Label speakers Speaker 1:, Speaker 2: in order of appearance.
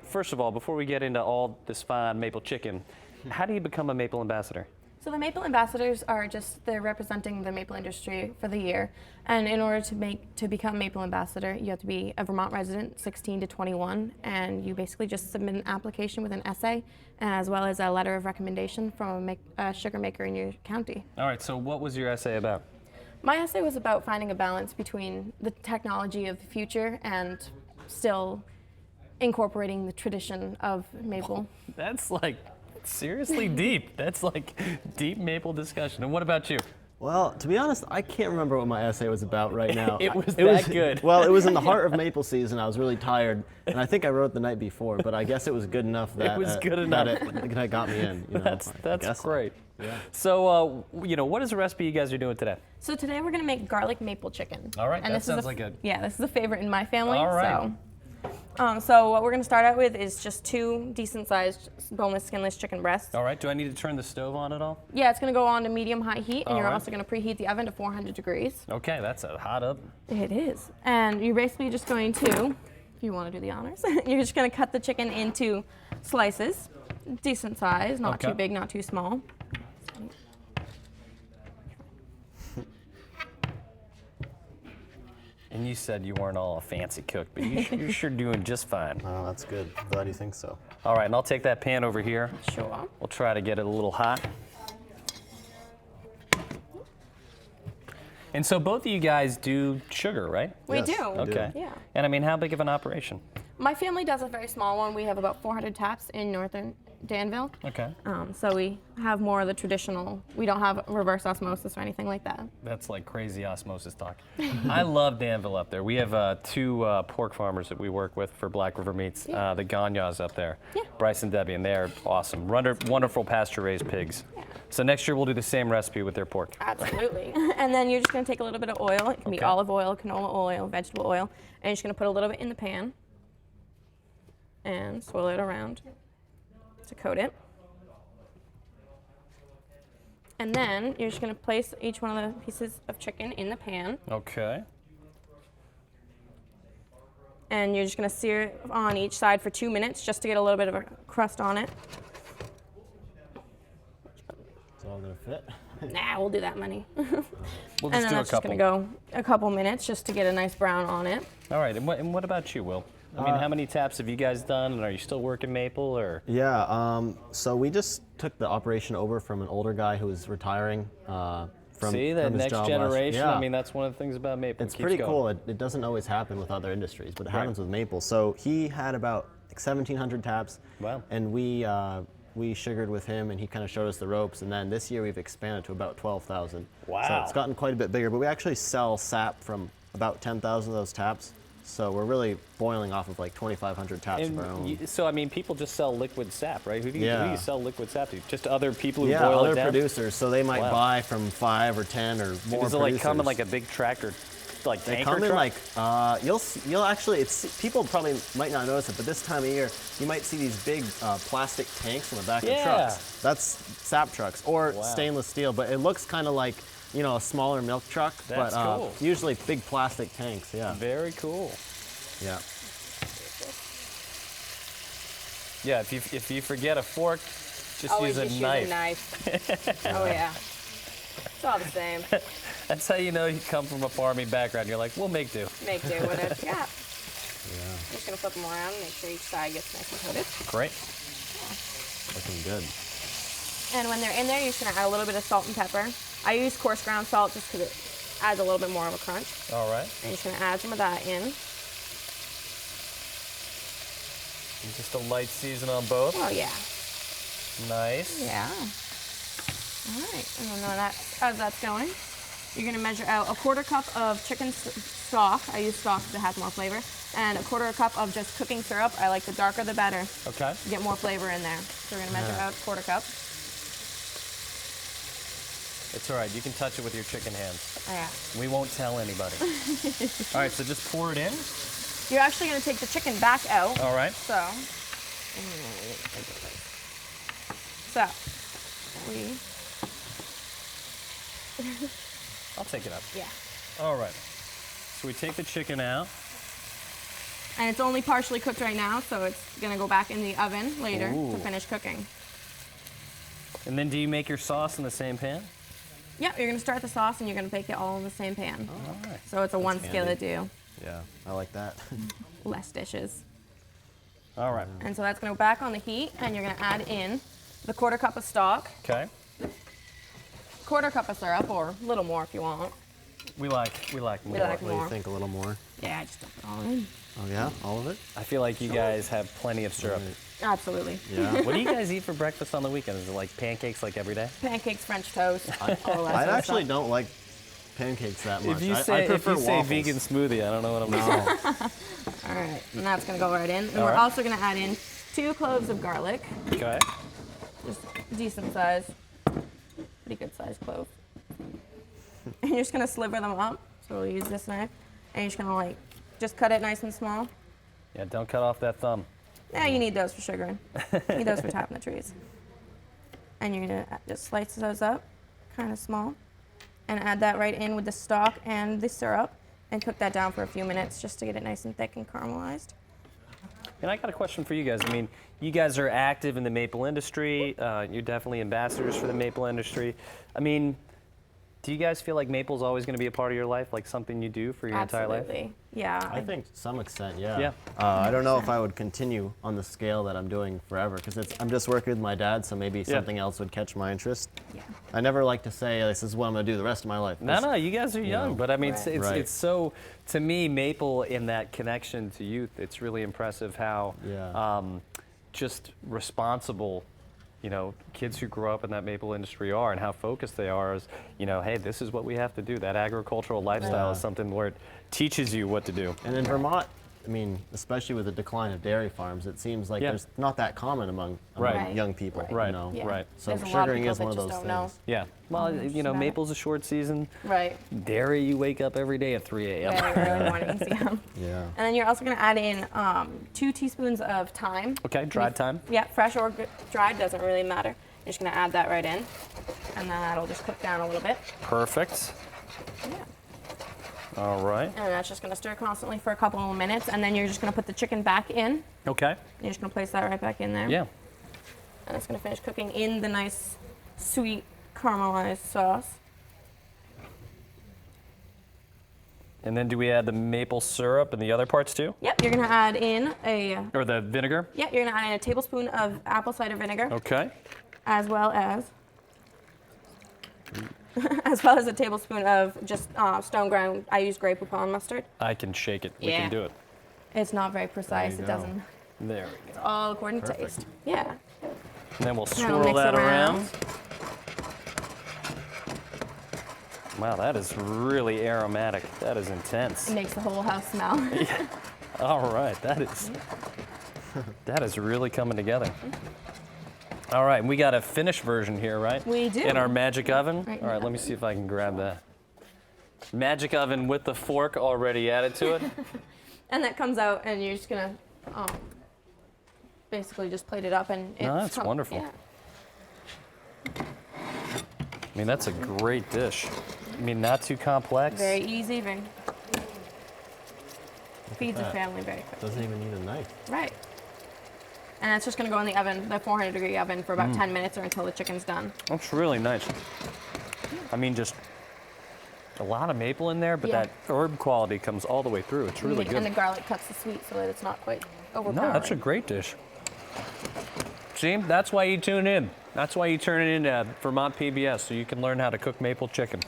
Speaker 1: First of all, before we get into all this fine maple chicken, how do you become a maple ambassador?
Speaker 2: So the maple ambassadors are they're representing the maple industry for the year. And in order to become maple ambassador, you have to be a Vermont resident, 16 to 21, and you basically just submit an application with an essay, as well as a letter of recommendation from a sugar maker in your county.
Speaker 1: All right, so what was your essay about?
Speaker 2: My essay was about finding a balance between the technology of the future and still incorporating the tradition of maple.
Speaker 1: That's like seriously deep. That's like deep maple discussion. And what about you?
Speaker 3: Well, to be honest, I can't remember what my essay was about right now.
Speaker 1: It was that good.
Speaker 3: Well, it was in the heart of maple season. I was really tired, and I think I wrote it the night before, but I guess it was good enough that
Speaker 1: It was good enough.
Speaker 3: that it got me in. You know,
Speaker 1: That's great.
Speaker 3: Yeah.
Speaker 1: So, what is the recipe you guys are doing today?
Speaker 2: So today we're going to make garlic maple chicken.
Speaker 1: All right,
Speaker 2: and
Speaker 1: that sounds like a...
Speaker 2: Yeah, this is a favorite in my family.
Speaker 1: All right.
Speaker 2: So what we're going to start out with is just 2 decent-sized boneless, skinless chicken breasts.
Speaker 1: All right, do I need to turn the stove on at all?
Speaker 2: Yeah, it's going to go on to medium-high heat, and
Speaker 1: All
Speaker 2: you're
Speaker 1: right.
Speaker 2: also going to preheat the oven to 400 degrees.
Speaker 1: Okay, that's a hot oven.
Speaker 2: It is. And you're basically just going to, if you want to do the honors, you're just going to cut the chicken into slices, decent size, not too big, not too small.
Speaker 1: And you said you weren't all a fancy cook, but you're sure doing just fine.
Speaker 3: Oh, that's good. Glad you think so.
Speaker 1: All right, and I'll take that pan over here.
Speaker 2: Sure.
Speaker 1: We'll try to get it a little hot. And so both of you guys do sugar, right?
Speaker 2: We
Speaker 3: Yes,
Speaker 2: do.
Speaker 3: we do.
Speaker 1: Okay.
Speaker 2: Yeah.
Speaker 1: And I mean, how big of an operation?
Speaker 2: My family does a very small one. We have about 400 taps in northern Danville.
Speaker 1: Okay.
Speaker 2: So we have more of the traditional. We don't have reverse osmosis or anything like that.
Speaker 1: That's like crazy osmosis talk. I love Danville up there. We have 2 pork farmers that we work with for Black River Meats, the Gagnas up there.
Speaker 2: Yeah.
Speaker 1: Bryce and Debbie, and they're awesome. Wonderful pasture-raised pigs. So next year we'll do the same recipe with their pork.
Speaker 2: Absolutely. And then you're just going to take a little bit of oil. It can be olive oil, canola oil, vegetable oil. And you're just going to put a little bit in the pan and swirl it around to coat it. And then you're just going to place each one of the pieces of chicken in the pan.
Speaker 1: Okay.
Speaker 2: And you're just going to sear it on each side for 2 minutes just to get a little bit of a crust on it.
Speaker 3: It's all gonna fit.
Speaker 2: Nah, we'll do that many.
Speaker 1: We'll
Speaker 2: And
Speaker 1: just
Speaker 2: then
Speaker 1: do a
Speaker 2: that's just
Speaker 1: couple.
Speaker 2: going to go a couple minutes just to get a nice brown on it.
Speaker 1: All right, and what about you, Will? I mean, how many taps have you guys done, and are you still working maple, or?
Speaker 3: Yeah. So we just took the operation over from an older guy who was retiring.
Speaker 1: See, that
Speaker 3: from his
Speaker 1: next
Speaker 3: job
Speaker 1: generation,
Speaker 3: Yeah.
Speaker 1: I mean, that's one of the things about maple.
Speaker 3: It's
Speaker 1: It keeps
Speaker 3: pretty
Speaker 1: going.
Speaker 3: cool. It doesn't always happen with other industries, but it happens with maple. So he had about 1,700 taps.
Speaker 1: Wow.
Speaker 3: And we sugared with him, and he kind of showed us the ropes. And then this year we've expanded to about 12,000.
Speaker 1: Wow.
Speaker 3: So it's gotten quite a bit bigger. But we actually sell sap from about 10,000 of those taps. So we're really boiling off of like 2,500 taps of our own.
Speaker 1: So I mean, people just sell liquid sap, right? Who do you sell liquid sap to? Just other people who
Speaker 3: Yeah,
Speaker 1: boil
Speaker 3: other
Speaker 1: it down?
Speaker 3: producers. So they might
Speaker 1: Wow.
Speaker 3: buy from 5 or 10 or more.
Speaker 1: Does it like come in
Speaker 3: producers.
Speaker 1: like a big tractor, like
Speaker 3: They
Speaker 1: tanker
Speaker 3: come in
Speaker 1: truck?
Speaker 3: like you'll actually people probably might not notice it, but this time of year you might see these big plastic tanks in the back of trucks. That's sap trucks or stainless steel, but it looks kind of like a smaller milk truck,
Speaker 1: That's
Speaker 3: but
Speaker 1: cool.
Speaker 3: usually big plastic tanks. Yeah.
Speaker 1: Very cool.
Speaker 3: Yeah.
Speaker 1: Yeah, if you forget a fork, just
Speaker 2: Always
Speaker 1: use a
Speaker 2: just
Speaker 1: knife.
Speaker 2: use a knife. Oh yeah. It's all the same.
Speaker 1: That's how you know you come from a farming background. You're like, we'll make do.
Speaker 2: Make do with it. Yeah.
Speaker 3: Yeah.
Speaker 2: I'm just gonna flip them around, make sure each side gets nice and coated.
Speaker 1: Great.
Speaker 3: Looking good.
Speaker 2: And when they're in there, you're just gonna add a little bit of salt and pepper. I use coarse ground salt just because it adds a little bit more of a crunch.
Speaker 1: All right.
Speaker 2: And you're just gonna add some of that in.
Speaker 1: And just a light season on both.
Speaker 2: Oh yeah.
Speaker 1: Nice.
Speaker 2: Yeah. All right. And then as that's going, you're gonna measure out a 1/4 cup of chicken stock. I use stock because it has more flavor. And a 1/4 cup of just cooking syrup. I like the darker the better.
Speaker 1: Okay.
Speaker 2: To get more flavor in there. So we're gonna measure out a 1/4 cup.
Speaker 1: It's all right. You can touch it with your chicken hands.
Speaker 2: Oh, yeah.
Speaker 1: We won't tell anybody. All right, so just pour it in.
Speaker 2: You're actually gonna take the chicken back out.
Speaker 1: All right.
Speaker 2: So we.
Speaker 1: I'll take it up.
Speaker 2: Yeah.
Speaker 1: All right. So we take the chicken out.
Speaker 2: And it's only partially cooked right now, so it's gonna go back in the oven later
Speaker 1: Ooh.
Speaker 2: to finish cooking.
Speaker 1: And then do you make your sauce in the same pan?
Speaker 2: Yep, you're gonna start the sauce and you're gonna bake it all in the same pan.
Speaker 1: All right.
Speaker 2: So it's a one
Speaker 3: handy.
Speaker 2: skillet do,
Speaker 3: Yeah, I like that.
Speaker 2: less dishes.
Speaker 1: All right.
Speaker 2: And so that's gonna go back on the heat, and you're gonna add in the 1/4 cup of stock,
Speaker 1: Okay.
Speaker 2: 1/4 cup of syrup, or a little more if you want.
Speaker 1: We like more.
Speaker 2: like
Speaker 3: What do
Speaker 2: more.
Speaker 3: you think? A little more?
Speaker 2: Yeah, just dump it all in.
Speaker 3: Oh yeah, all of it?
Speaker 1: I feel like you guys have plenty of syrup.
Speaker 2: Absolutely.
Speaker 3: Yeah.
Speaker 1: What do you guys eat for breakfast on the weekend? Is it like pancakes like every day?
Speaker 2: Pancakes, French toast, all that
Speaker 3: I
Speaker 2: sort of
Speaker 3: actually
Speaker 2: stuff.
Speaker 3: don't like pancakes that much.
Speaker 1: If you
Speaker 3: I
Speaker 1: say
Speaker 3: prefer waffles.
Speaker 1: vegan smoothie, I don't know what I'm saying.
Speaker 2: All right, and that's gonna go right in. And
Speaker 1: All
Speaker 2: we're
Speaker 1: right.
Speaker 2: also gonna add in 2 cloves of garlic,
Speaker 1: Okay.
Speaker 2: just decent size, pretty good size clove. And you're just gonna sliver them up. So we'll use this knife, and you're just gonna like, just cut it nice and small.
Speaker 1: Yeah, don't cut off that thumb.
Speaker 2: Yeah, you need those for sugaring. You need those for tapping the trees. And you're gonna just slice those up, kind of small, and add that right in with the stock and the syrup, and cook that down for a few minutes just to get it nice and thick and caramelized.
Speaker 1: And I got a question for you guys. I mean, you guys are active in the maple industry. You're definitely ambassadors for the maple industry. I mean, do you guys feel like maple's always going to be a part of your life, like something you do for your entire life?
Speaker 2: Absolutely. Yeah.
Speaker 3: I think to some extent, yeah.
Speaker 1: Yeah.
Speaker 3: I don't know if I would continue on the scale that I'm doing forever, because I'm just working with my dad, so maybe something else would catch my interest.
Speaker 2: Yeah.
Speaker 3: I never like to say this is what I'm going to do the rest of my life.
Speaker 1: No, you guys are young,
Speaker 3: know,
Speaker 1: but I mean,
Speaker 2: Right.
Speaker 1: it's
Speaker 3: Right.
Speaker 1: so, to me, maple in that connection to youth, it's really impressive how
Speaker 3: Yeah.
Speaker 1: just responsible, you know, kids who grow up in that maple industry are, and how focused they are as, you know, hey, this is what we have to do. That agricultural lifestyle
Speaker 3: Yeah.
Speaker 1: is something where it teaches you what to do.
Speaker 3: And in Vermont, I mean, especially with the decline of dairy farms, it seems like
Speaker 1: Yeah.
Speaker 3: there's not that common among
Speaker 2: Right.
Speaker 3: young people.
Speaker 1: Right.
Speaker 3: You know?
Speaker 2: Yeah.
Speaker 1: Right.
Speaker 3: So
Speaker 2: There's a lot of
Speaker 3: sugaring
Speaker 2: people
Speaker 3: is one
Speaker 2: that
Speaker 3: of
Speaker 2: just
Speaker 3: those
Speaker 2: don't
Speaker 3: things.
Speaker 1: Yeah. Well, you know,
Speaker 2: about it.
Speaker 1: maple's a short season.
Speaker 2: Right.
Speaker 1: Dairy, you wake up every day at 3 a.m.
Speaker 2: Very early mornings, yeah.
Speaker 3: Yeah.
Speaker 2: And then you're also gonna add in 2 teaspoons of thyme.
Speaker 1: Okay, dried thyme.
Speaker 2: Yeah, fresh or dried, doesn't really matter. You're just gonna add that right in, and then that'll just cook down a little bit.
Speaker 1: Perfect.
Speaker 2: Yeah.
Speaker 1: All right.
Speaker 2: And that's just gonna stir constantly for a couple of minutes, and then you're just gonna put the chicken back in.
Speaker 1: Okay.
Speaker 2: You're just gonna place that right back in there.
Speaker 1: Yeah.
Speaker 2: And it's gonna finish cooking in the nice, sweet, caramelized sauce.
Speaker 1: And then do we add the maple syrup and the other parts too?
Speaker 2: Yep, you're gonna add in
Speaker 1: Or the vinegar?
Speaker 2: you're gonna add in a tablespoon of apple cider vinegar,
Speaker 1: Okay.
Speaker 2: as well as as well as a tablespoon of just stone ground. I use Grey Poupon mustard.
Speaker 1: I can shake it. We
Speaker 2: Yeah.
Speaker 1: can do it.
Speaker 2: It's not very precise.
Speaker 3: you
Speaker 2: It
Speaker 3: go.
Speaker 2: doesn't.
Speaker 1: There we
Speaker 2: It's
Speaker 1: go.
Speaker 2: all according to taste. Yeah.
Speaker 1: And then we'll
Speaker 2: Now
Speaker 1: swirl
Speaker 2: mix
Speaker 1: that
Speaker 2: it
Speaker 1: around. Wow, that is really aromatic. That is intense.
Speaker 2: It makes the whole house smell.
Speaker 1: All right, that is really coming together. All right, we got a finished version here, right?
Speaker 2: We do.
Speaker 1: In our magic oven.
Speaker 2: Right in
Speaker 1: All right,
Speaker 2: the
Speaker 1: let me
Speaker 2: oven.
Speaker 1: see if I can grab that. Magic oven with the fork already added to it.
Speaker 2: And that comes out, and you're just gonna basically just plate it up, and it's
Speaker 1: No, that's wonderful.
Speaker 2: Yeah.
Speaker 1: I mean, that's a great dish. I mean, not too complex.
Speaker 2: Very easy. Very feeds the
Speaker 3: that.
Speaker 2: family very quick.
Speaker 3: Doesn't even need a knife.
Speaker 2: Right. And it's just gonna go in the oven, the 400-degree oven, for about 10 minutes or until the chicken's done.
Speaker 1: That's really nice. I mean, just a lot of maple in there, but
Speaker 2: Yeah.
Speaker 1: that herb quality comes all the way through. It's really
Speaker 2: And the
Speaker 1: good.
Speaker 2: garlic cuts the sweet so that it's not quite overpowering.
Speaker 1: No, that's a great dish. See, that's why you tune in. That's why you turn it into Vermont PBS, so you can learn how to cook maple chicken.